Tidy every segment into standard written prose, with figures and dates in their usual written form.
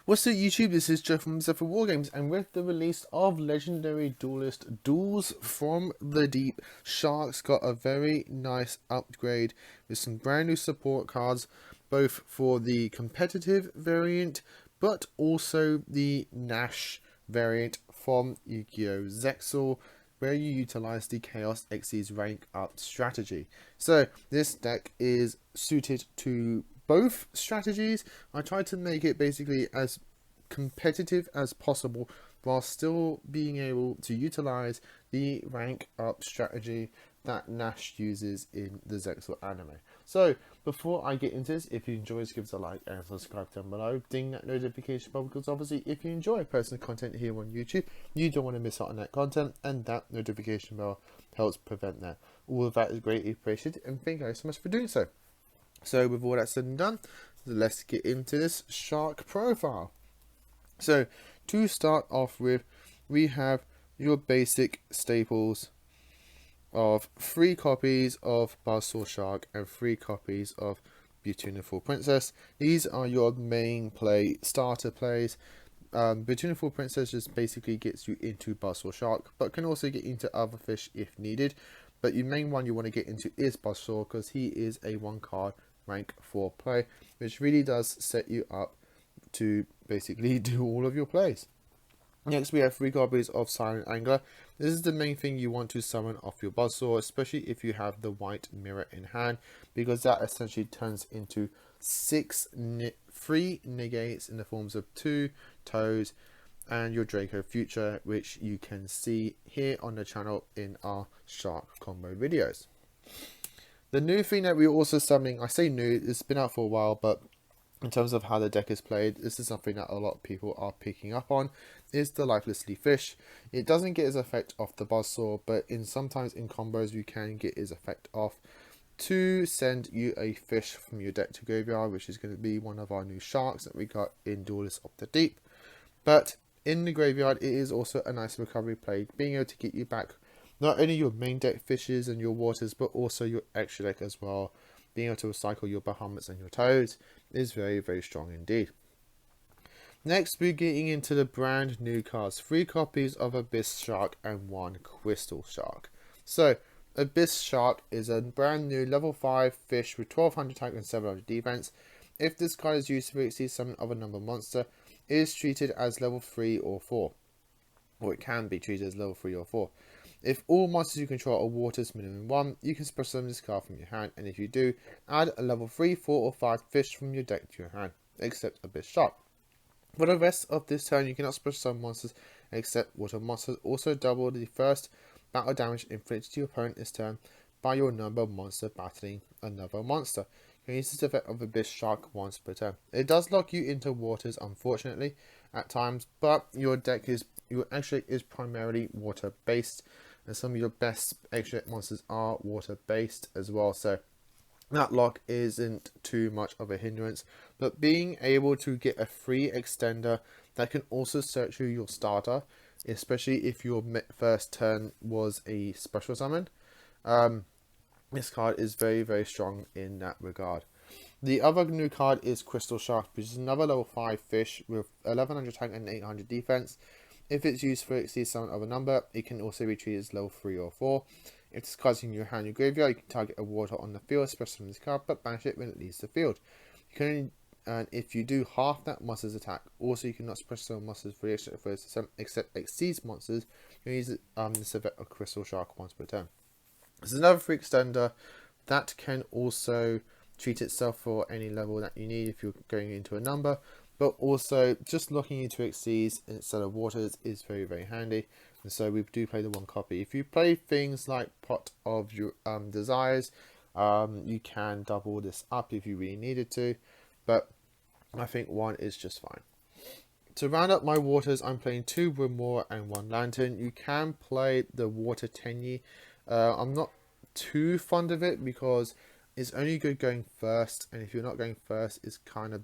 What's up YouTube, this is Joe from Zephyr Wargames, and with the release of Legendary Duelist Duels from the Deep, Sharks got a very nice upgrade with some brand new support cards, both for the competitive variant, but also the Nash variant from Yugioh Zexal, where you utilize the Chaos Xyz rank up strategy. So this deck is suited to both strategies. I tried to make it basically as competitive as possible while still being able to utilize the rank up strategy that Nash uses in the Zexal anime. So before I get into this, if you enjoy this, give us a like and subscribe down below. Ding that notification bell, because obviously if you enjoy personal content here on YouTube, you don't want to miss out on that content, and that notification bell helps prevent that. All of that is greatly appreciated, and thank you guys so much for doing so. So with all that said and done, let's get into this shark profile. So to start off with, we have your basic staples of 3 copies of Buzzsaw Shark and 3 copies of Beautiful Princess. These are your main starter plays. Beautiful Princess just basically gets you into Buzzsaw Shark, but can also get into other fish if needed. But your main one you want to get into is Buzzsaw, because he is a 1 card rank 4 play, which really does set you up to basically do all of your plays. Next, we have 3 copies of Silent Angler. This is the main thing you want to summon off your Buzzsaw, especially if you have the white mirror in hand, because that essentially turns into 3 negates in the forms of 2 toes and your Draco Future, which you can see here on the channel in our shark combo videos. The new thing that we're also summoning, I say new, it's been out for a while, but in terms of how the deck is played, this is something that a lot of people are picking up on, is the Lifeless Leaf Fish. It doesn't get its effect off the Buzzsaw, but sometimes in combos you can get its effect off to send you a fish from your deck to graveyard, which is going to be one of our new sharks that we got in Duelist of the Deep. But in the graveyard, it is also a nice recovery play, being able to get you back not only your main deck fishes and your waters, but also your extra deck as well. Being able to recycle your Bahamas and your Toads is very, very strong indeed. Next, we're getting into the brand new cards. 3 copies of Abyss Shark and 1 Crystal Shark. So, Abyss Shark is a brand new level 5 fish with 1200 attack and 700 defense. If this card is used to exceed summon of a number monster, it is treated as level 3 or 4. Or it can be treated as level 3 or 4. If all monsters you control are waters minimum 1, you can special summon this card from your hand, and if you do, add a level 3, 4 or 5 fish from your deck to your hand, except Abyss Shark. For the rest of this turn, you cannot special summon monsters except water monsters. Also double the first battle damage inflicted to your opponent this turn by your number monster battling another monster. You can use this effect of Abyss Shark once per turn. It does lock you into waters, unfortunately, at times, but your extra is primarily water based, and some of your best extra monsters are water based as well, so that lock isn't too much of a hindrance. But being able to get a free extender that can also search through your starter, especially if your first turn was a special summon, this card is very, very strong in that regard. The other new card is Crystal Shark, which is another level 5 fish with 1100 attack and 800 defense. If it's used for exceed summon of a number, it can also be treated as level 3 or 4. If this card is in your hand or graveyard, you can target a water on the field, special summon this card, but banish it when it leaves the field. You can only, and if you do half that monster's attack, also you cannot special summon monsters for the extra first except exceeds monsters. You can use this effect of Crystal Shark once per turn. There's another free extender that can also treat itself for any level that you need if you're going into a number, but also just looking into exceeds instead of waters is very, very handy. And so we do play the 1 copy. If you play things like Pot of Your Desires, you can double this up if you really needed to, but I think 1 is just fine. To round up my waters, I'm playing 2 Grimoire and 1 Lantern. You can play the Water Tenyi. I'm not too fond of it because it's only good going first, and if you're not going first, it's kind of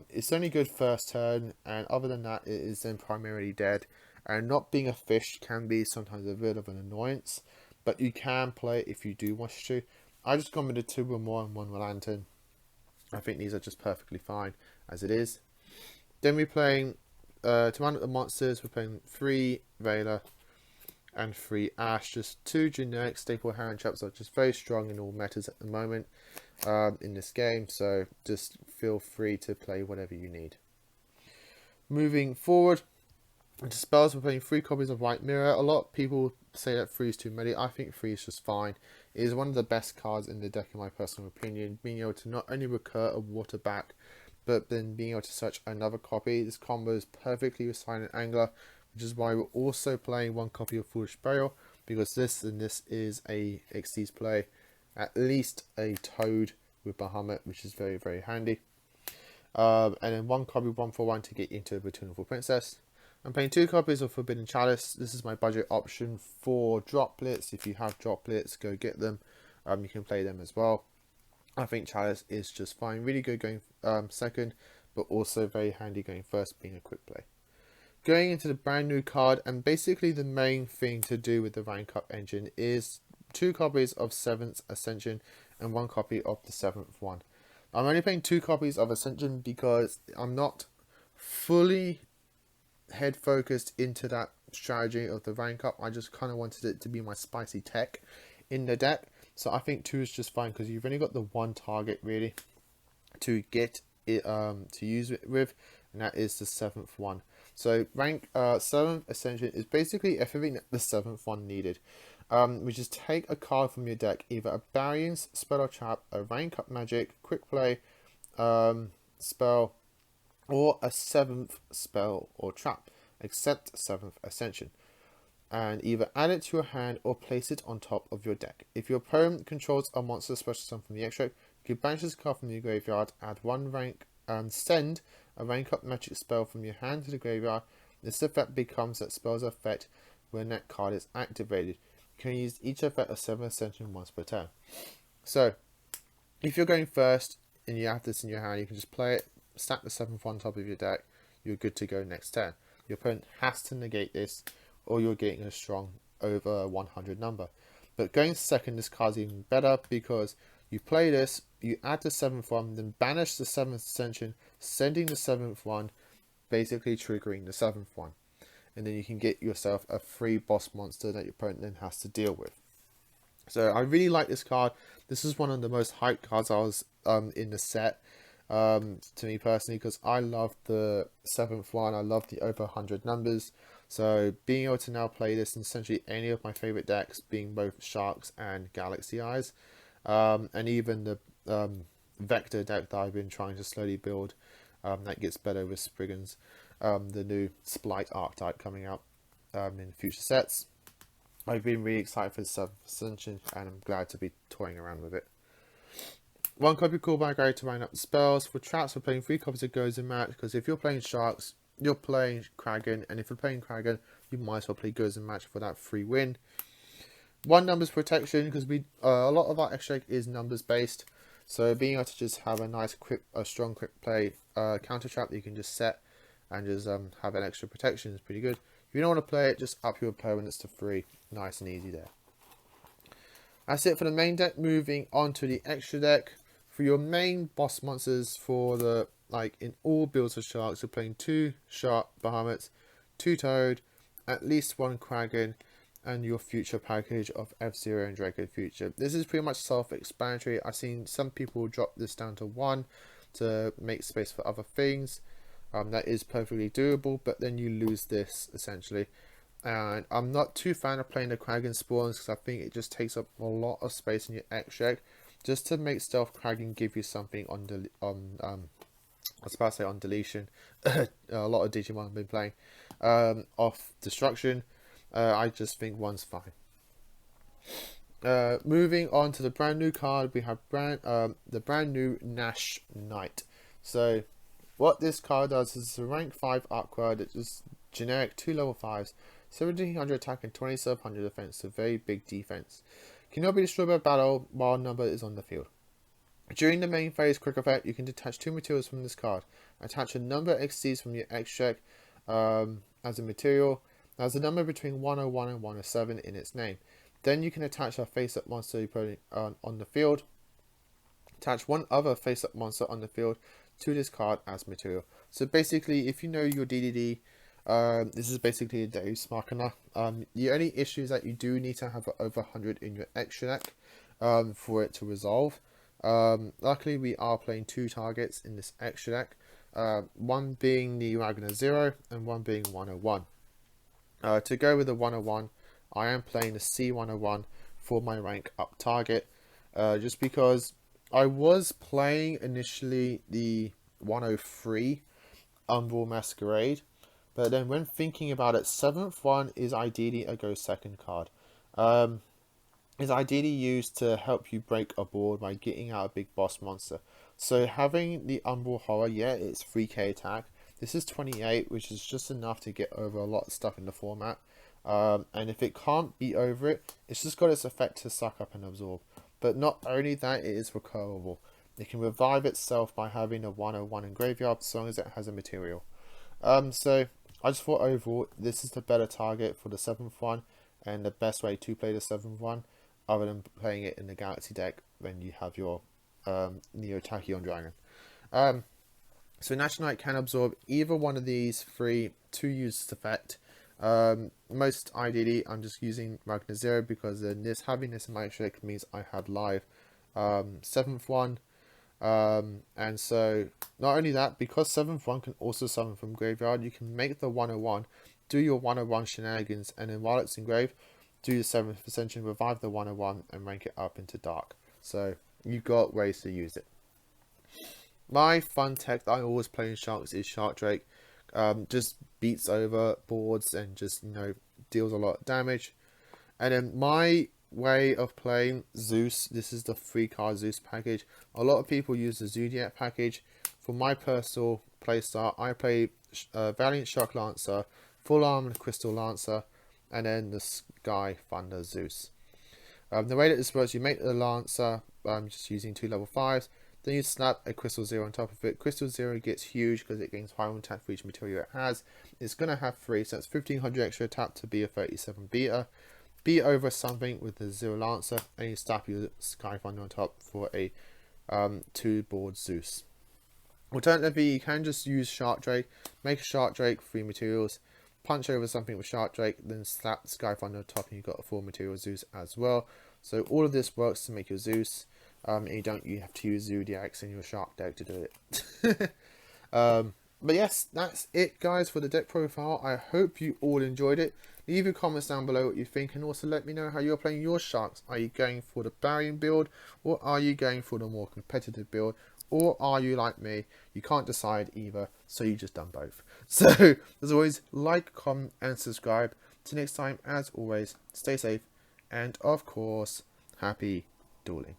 it's only good first turn, and other than that, it is then primarily dead. And not being a fish can be sometimes a bit of an annoyance, but you can play it if you do wish to. I just gone with the 2 Grimoire and 1 Lantern. I think these are just perfectly fine, as it is. Then we're playing, to round up the monsters, we're playing 3 Veiler and 3 Ash, just 2 generic staple hand traps that are just very strong in all metas at the moment in this game, so just feel free to play whatever you need. Moving forward into spells, we're playing 3 copies of White Mirror. A lot of people say that 3 is too many. I think 3 is just fine. It is one of the best cards in the deck in my personal opinion, being able to not only recur a water back, but then being able to search another copy. This combo is perfectly with Silent Angler, which is why we're also playing 1 copy of Foolish Burial, because this is a Xyz play. At least a Toad with Bahamut, which is very, very handy. And then 1 copy 1/1 to get into a Returnable Princess. I'm playing 2 copies of Forbidden Chalice. This is my budget option for droplets. If you have droplets, go get them. You can play them as well. I think Chalice is just fine. Really good going second, but also very handy going first, being a quick play. Going into the brand new card, and basically the main thing to do with the rank up engine is 2 copies of 7th Ascension and 1 copy of the 7th one. I'm only playing 2 copies of Ascension because I'm not fully head focused into that strategy of the rank up. I just kind of wanted it to be my spicy tech in the deck, so I think 2 is just fine because you've only got the 1 target really to get it to use it with, and that is the 7th one. So rank 7th Ascension is basically everything that the 7th one needed, which is take a card from your deck, either a Variance spell or trap, a rank up magic, quick play spell, or a 7th spell or trap, except 7th Ascension, and either add it to your hand or place it on top of your deck. If your opponent controls a monster special summon from the extract, you can banish this card from your graveyard, add 1 rank, and send a rank up magic spell from your hand to the graveyard. This effect becomes that spell's effect when that card is activated. You can use each effect of 7th Ascension once per turn. So, if you're going first and you have this in your hand, you can just play it, stack the 7th one on top of your deck, you're good to go next turn. Your opponent has to negate this, or you're getting a strong over 100 number. But going second, this card's even better because you play this, you add the 7th one, then banish the 7th Ascension, sending the 7th one, basically triggering the 7th one. And then you can get yourself a free boss monster that your opponent then has to deal with. So I really like this card. This is one of the most hyped cards I was in the set, to me personally, because I love the 7th one. I love the over 100 numbers. So being able to now play this in essentially any of my favorite decks, being both Sharks and Galaxy Eyes, and even the Vector deck that I've been trying to slowly build, that gets better with Spriggans, the new Splight archetype coming out in future sets. I've been really excited for the 7th Ascension, and I'm glad to be toying around with it. 1 copy Callback Guide to round up the spells. For traps, we're playing 3 copies of Goes and Match, because if you're playing Sharks, you're playing Kraken, and if you're playing Kraken, you might as well play Goes and Match for that free win. 1 numbers protection, because a lot of our extract is numbers based, so being able to just have a nice strong quick play counter trap that you can just set and just have an extra protection is pretty good. If you don't want to play it, just up your opponents to 3. Nice and easy there. That's it for the main deck. Moving on to the extra deck. For your main boss monsters, for the in all builds of Sharks, you're playing 2 Shark Bahamuts, 2 Toad, at least 1 Kraken, and your future package of F-Zero and Draco Future. This is pretty much self-explanatory. I've seen some people drop this down to 1 to make space for other things. That is perfectly doable, but then you lose this essentially. And I'm not too fan of playing the Kraken spawns because I think it just takes up a lot of space in your extract. Just to make Stealth Kraken give you something on I was about to say on deletion. A lot of Digimon I've been playing off destruction. I just think 1's fine. Moving on to the brand new card, we have the brand new Nash Knight. So what this card does is a rank 5 up card. It's just generic 2 level 5s, 1700 attack and 2700 defense. So very big defense. Cannot be destroyed by battle while number is on the field. During the main phase quick effect, you can detach 2 materials from this card. Attach a number exceeds from your extract as a material. Has a number between 101 and 107 in its name. Then you can attach a face-up monster you put on the field. Attach 1 other face-up monster on the field to this card as material. So basically, if you know your DDD, this is basically a Deus Machina. The only issue is that you do need to have over 100 in your extra deck for it to resolve. Luckily, we are playing 2 targets in this extra deck, one being the Ragnar 0 and one being 101. To go with the 101, I am playing the C101 for my rank up target, just because I was playing initially the 103 Umbral Masquerade, but then when thinking about it, 7th one is ideally a go second card. Is ideally used to help you break a board by getting out a big boss monster. So having the Umbral Horror, yeah, it's 3k attack. This is 28, which is just enough to get over a lot of stuff in the format. And if it can't be over it, it's just got its effect to suck up and absorb. But not only that, it is recoverable. It can revive itself by having a 101 in graveyard, as long as it has a material. So I just thought overall, this is the better target for the 7th one, and the best way to play the 7th one, other than playing it in the Galaxy deck when you have your Neo Tachyon Dragon. So National Knight can absorb either one of these 3 to use this effect. Most ideally, I'm just using Ragnar 0 because having this in my extra deck means I have live 7th one. And so not only that, because 7th one can also summon from graveyard, you can make the 101, do your 101 shenanigans, and then while it's in grave, do the 7th Ascension, revive the 101 and rank it up into dark. So you've got ways to use it. My fun tech that I always play in Sharks is Shark Drake. Just beats over boards and just, you know, deals a lot of damage. And then my way of playing Zeus, this is the 3-card Zeus package. A lot of people use the Zodiac package. For my personal playstyle, I play Valiant Shark Lancer, Full Armored Crystal Lancer, and then the Sky Thunder Zeus. The way that this works, you make the Lancer just using 2 level 5s, then you snap a Crystal 0 on top of it. Crystal 0 gets huge because it gains 5 attack for each material it has. It's going to have 3, so it's 1500 extra attack to be a 37 beta. Beat over something with the 0 Lancer, and you slap your Sky Thunder on top for a 2-board Zeus. Alternatively, you can just use Shark Drake, make a Shark Drake, 3 materials, punch over something with Shark Drake, then slap Sky Thunder on top, and you've got a 4 material Zeus as well. So all of this works to make your Zeus. You have to use Zodiacs in your Shark deck to do it. But yes, that's it guys for the deck profile. I hope you all enjoyed it. Leave your comments down below what you think, and also let me know how you're playing your Sharks. Are you going for the Baryon build, or are you going for the more competitive build, or are you like me, you can't decide either, so you just done both. So as always, like, comment and subscribe. Till next time, as always, stay safe, and of course, happy dueling.